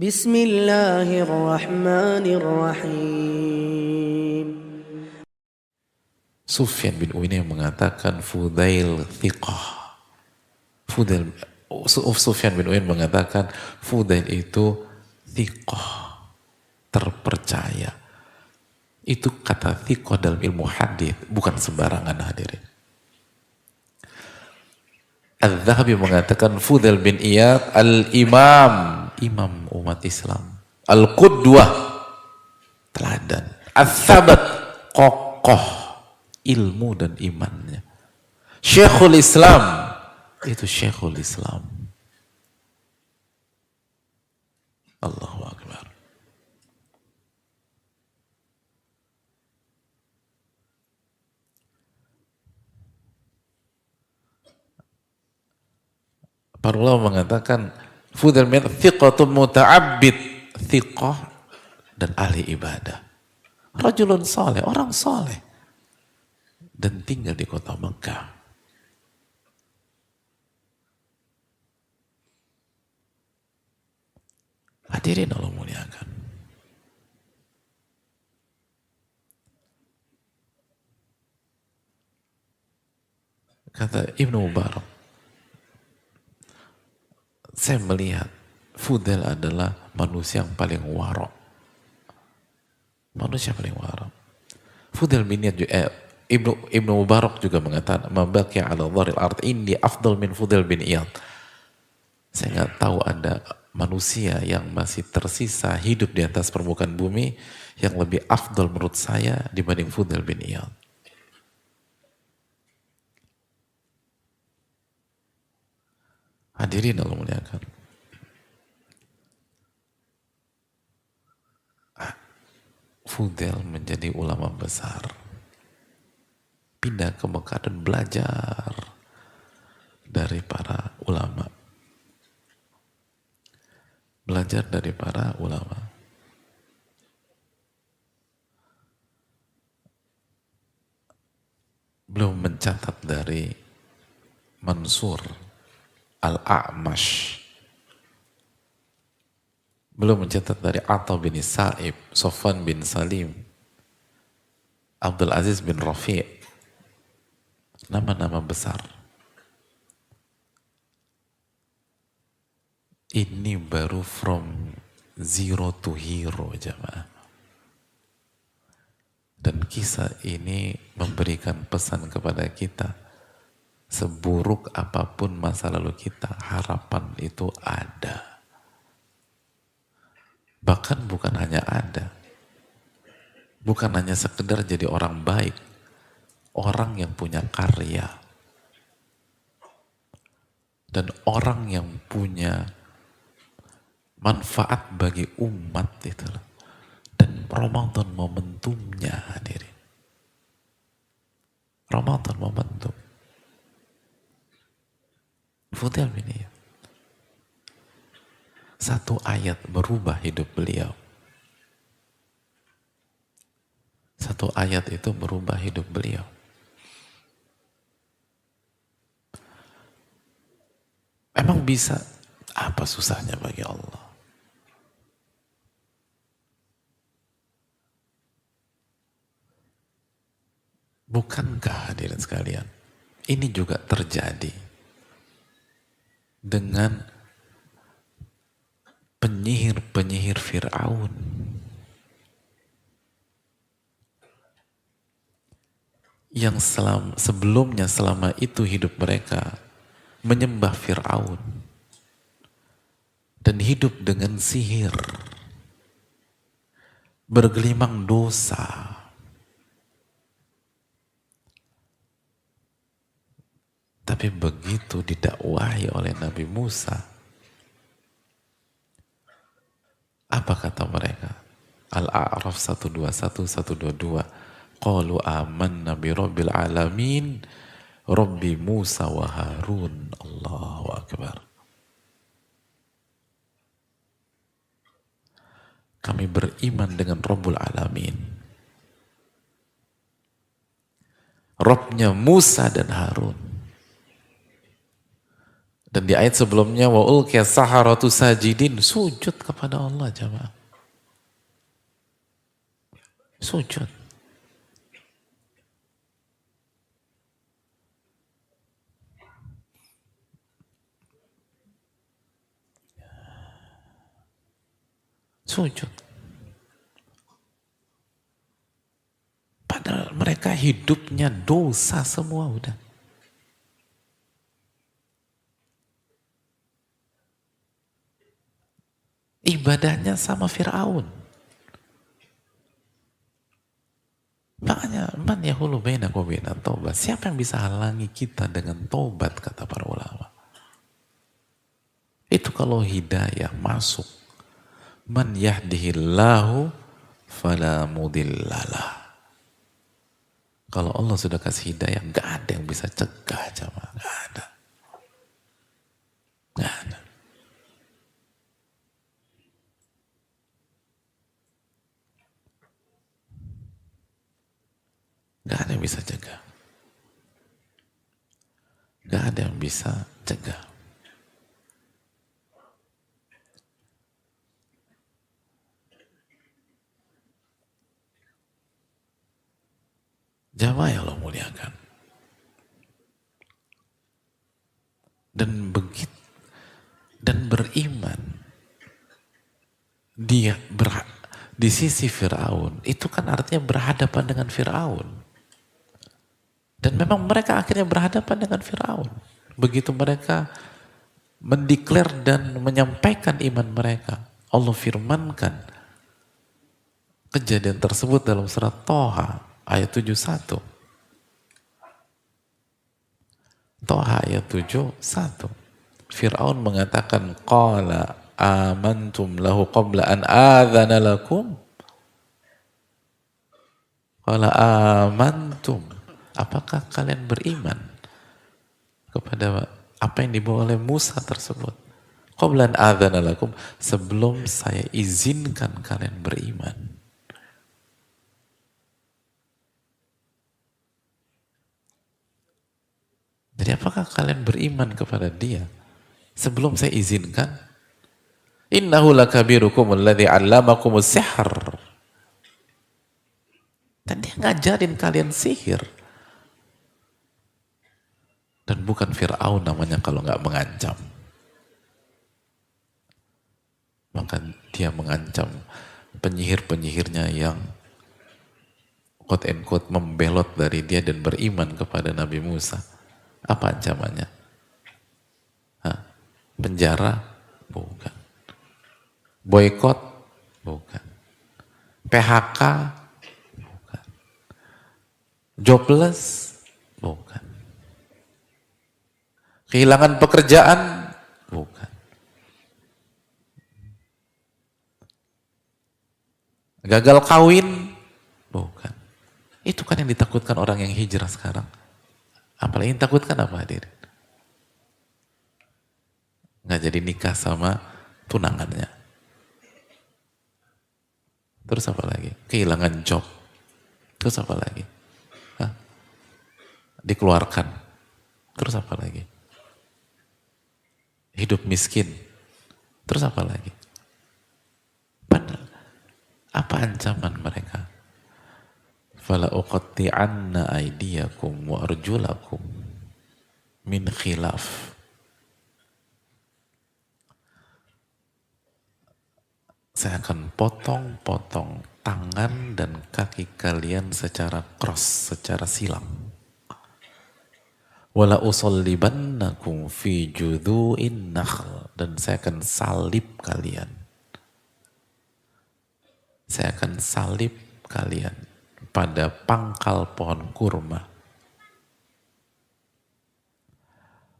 Bismillahirrahmanirrahim. Sufyan bin Uyainah yang mengatakan Fudail thiqah. Sufyan bin Uyainah mengatakan Fudail itu thiqah, terpercaya. Itu kata thiqah dalam ilmu hadis, bukan sembarangan hadirin. Al-Dhahabi mengatakan Fudail bin Iyad al-imam, imam umat Islam. Al-Qudwah, teladan. Al-Thabat, kokoh ilmu dan imannya. Syekhul Islam, itu Syekhul Islam. Allahu Akbar. Para ulama mengatakan Fudail bin thiqatun muta'abbid, thiqah dan ahli ibadah. Rajulun saleh, orang saleh dan tinggal di kota Mekah. Hadirin Allah muliakan. Kata Ibnu Mubarak, saya melihat Fudail adalah manusia yang paling warok. Manusia paling warok. Fudail bin Iyad Ibnu Mubarak juga mengatakan, "Mabaki ala dharil ard inni afdal min Fudail bin Iyad." Saya nggak tahu ada manusia yang masih tersisa hidup di atas permukaan bumi yang lebih afdal menurut saya dibanding Fudail bin Iyad. Hadirin Allah muliakan. Fudail menjadi ulama besar. Pindah ke Mekah dan belajar dari para ulama. Belajar dari para ulama. Belum mencatat dari Mansur Al-A'mash. Belum mencatat dari Atta bin Sa'ib, Sofwan bin Salim, Abdul Aziz bin Rafi'. Nama-nama besar. Ini baru from zero to hero, jamaah. Dan kisah ini memberikan pesan kepada kita, seburuk apapun masa lalu kita, harapan itu ada. Bahkan bukan hanya ada, bukan hanya sekedar jadi orang baik, orang yang punya karya, dan orang yang punya manfaat bagi umat itu. Dan Ramadan momentumnya, hadirin. Ramadan momentum. Fudail bin Iyad. Satu ayat merubah hidup beliau. Satu ayat itu merubah hidup beliau. Emang bisa? Apa susahnya bagi Allah? Bukankah hadirin sekalian, ini juga terjadi dengan penyihir-penyihir Fir'aun yang sebelumnya selama itu hidup mereka menyembah Fir'aun dan hidup dengan sihir, bergelimang dosa. Tapi begitu didakwahi oleh Nabi Musa, apa kata mereka? Al-A'raf 121-122. Qalu amanna bi rabbil alamin, Rabbi Musa wa Harun. Allahu Akbar. Kami beriman dengan Rabbul Alamin, Rabbnya Musa dan Harun. Dan di ayat sebelumnya wa ulqiya saharatu sajidin, sujud kepada Allah jemaah. Sujud. Sujud. Padahal mereka hidupnya dosa semua udah. Ibadahnya sama Fir'aun. Makanya man yahulu bainakum wa bainat taubat. Siapa yang bisa halangi kita dengan taubat, kata para ulama. Itu kalau hidayah masuk. Man yahdihillahu fala mudhillalah. Kalau Allah sudah kasih hidayah, gak ada yang bisa cegah jamaah. Gak ada. Gak ada. Gak ada yang bisa cegah. Gak ada yang bisa cegah. Jamaah yang Allah muliakan. Dan begitu, dan beriman dia di sisi Fir'aun, itu kan artinya berhadapan dengan Fir'aun. Dan memang mereka akhirnya berhadapan dengan Fir'aun. Begitu mereka mendeklar dan menyampaikan iman mereka, Allah firmankan kejadian tersebut dalam surat Toha ayat 71. Toha ayat 71. Fir'aun mengatakan, qala amantum lahu qabla an adzana lakum. Qala amantum. Apakah kalian beriman kepada apa yang dibawa oleh Musa tersebut? Qabla an adzana lakum, sebelum saya izinkan kalian beriman. Jadi apakah kalian beriman kepada dia sebelum saya izinkan? Innahu lakabirukum alladhi 'allamakumus sihr. Dan dia ngajarin kalian sihir. Dan bukan Fir'aun namanya kalau nggak mengancam. Maka dia mengancam penyihir-penyihirnya yang quote and quote membelot dari dia dan beriman kepada Nabi Musa. Apa ancamannya? Hah? Penjara? Bukan. Boykot? Bukan. PHK? Bukan. Jobless? Bukan. Kehilangan pekerjaan? Bukan. Gagal kawin? Bukan. Itu kan yang ditakutkan orang yang hijrah sekarang. Apalagi yang takutkan apa hadirin? Nggak jadi nikah sama tunangannya. Terus apa lagi? Kehilangan job. Terus apa lagi? Hah? Dikeluarkan. Terus apa lagi? Hidup miskin. Terus apa lagi? Padahal, apa ancaman mereka? Fala uqatti'anna aydiyakum wa arjulakum min khilaf. Saya akan potong-potong tangan dan kaki kalian secara cross, secara silang. Wala usallibannakum fi judhu'in nakhl, dan saya akan salib kalian. Saya akan salib kalian pada pangkal pohon kurma.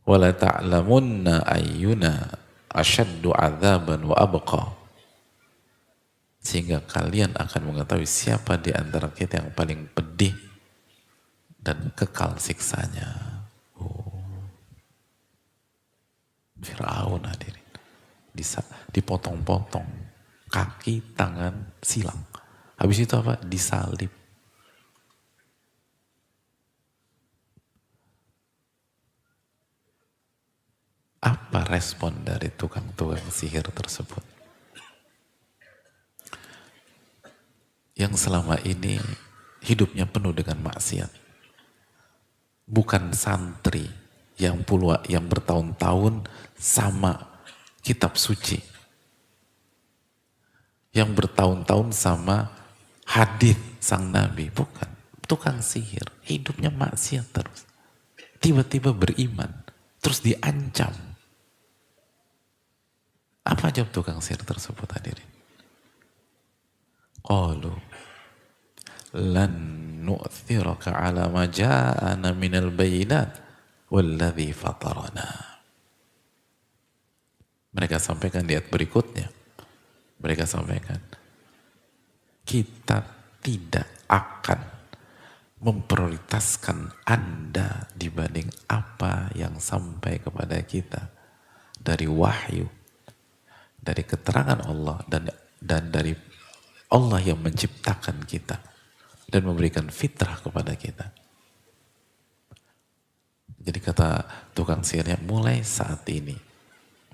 Wala ta'lamunna ayyuna asyaddu 'adzaban wa abqa. Sehingga kalian akan mengetahui siapa di antara kita yang paling pedih dan kekal siksanya. Fir'aun hadirin. Dipotong-potong. Kaki, tangan, silang. Habis itu apa? Disalib. Apa respon dari tukang-tukang sihir tersebut? Yang selama ini hidupnya penuh dengan maksiat. Bukan santri yang bertahun-tahun sama kitab suci. Yang bertahun-tahun sama hadis sang Nabi. Bukan. Tukang sihir. Hidupnya maksiat terus. Tiba-tiba beriman. Terus diancam. Apa jawab tukang sihir tersebut hadirin? Qalu lan nu'thiraka ala ma ja'ana minal bayinat walladhi fatarana. Mereka sampaikan di ayat berikutnya. Mereka sampaikan, kita tidak akan memprioritaskan Anda dibanding apa yang sampai kepada kita dari wahyu, dari keterangan Allah dan dari Allah yang menciptakan kita dan memberikan fitrah kepada kita. Jadi kata tukang sihirnya, mulai saat ini,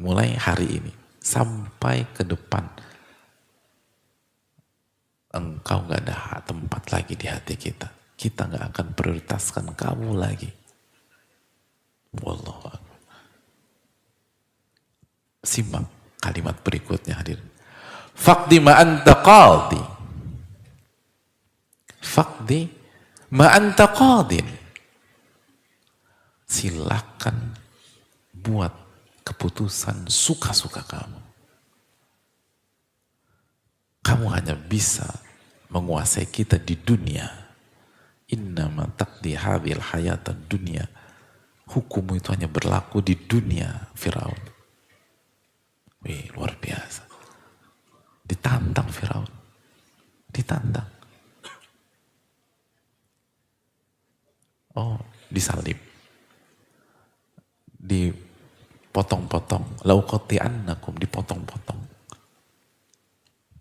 mulai hari ini, sampai ke depan, engkau gak ada tempat lagi di hati kita. Kita gak akan prioritaskan kamu lagi. Wallahu akbar. Simak kalimat berikutnya hadirin. Faqdi ma anta qadi. Faqdi ma anta qadin. Silakan buat keputusan suka-suka kamu. Kamu hanya bisa menguasai kita di dunia. Innama taqdi hadhil hayatad dunia. Hukummu itu hanya berlaku di dunia, Firaun. Wih, luar biasa. Ditantang Firaun. Ditantang. Oh, disalib. Dipotong-potong. Lauqati'annakum, dipotong-potong.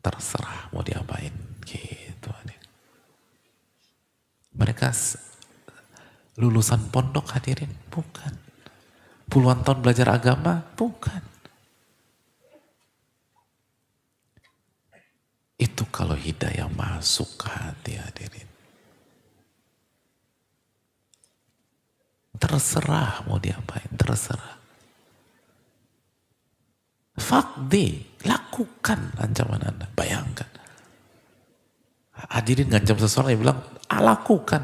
Terserah mau diapain. Gitu. Mereka lulusan pondok hadirin? Bukan. Puluhan tahun belajar agama? Bukan. Itu kalau hidayah masuk ke hati hadirin. Terserah mau diapain, terserah. Faqdi, lakukan ancaman Anda. Bayangkan. Hadirin ngancam seseorang yang bilang, lakukan.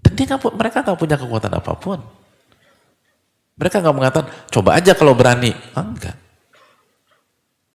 Dan mereka gak punya kekuatan apapun. Mereka gak mengatakan, coba aja kalau berani. Enggak.